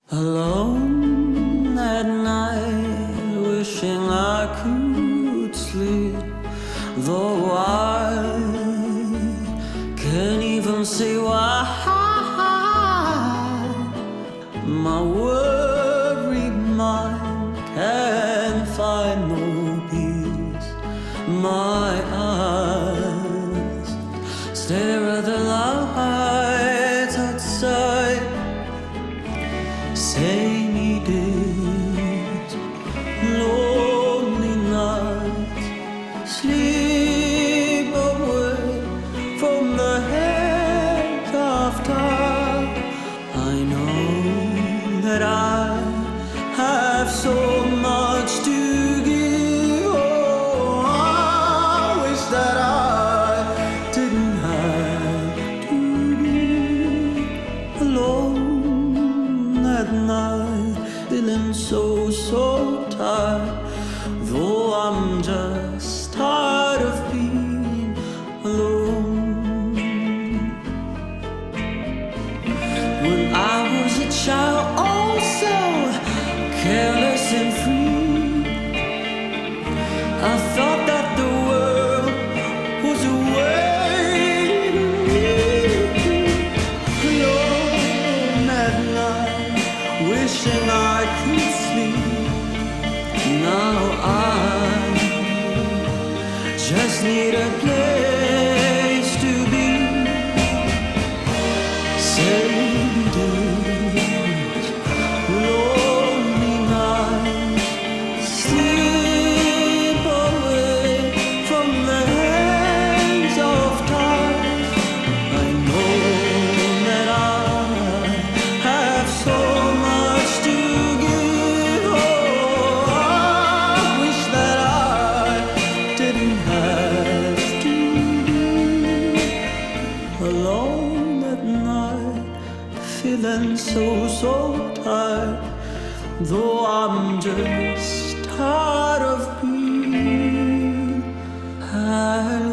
Alone at night, wishing I could sleep, though I can't even say why. My worried mind can't find no peace. My eyes stare at the lights outside. Samey days, lonely nights, sleep away from the hands of time. I know that I have so much to give. Oh, I wish that I didn't have to be alone at night, feeling so tired. Though I'm just tired of being alone. When I was a child, oh so careless and free, I thought that the world was awaiting me. Alone at night, wishing I could sleep. Now I just need a place to be. Same days, lonely nights, sleep away from the hands of time. I know that I have so much to give. Oh, I wish that I didn't have to be alone at night, feeling so tired. Though I'm just tired of being alone.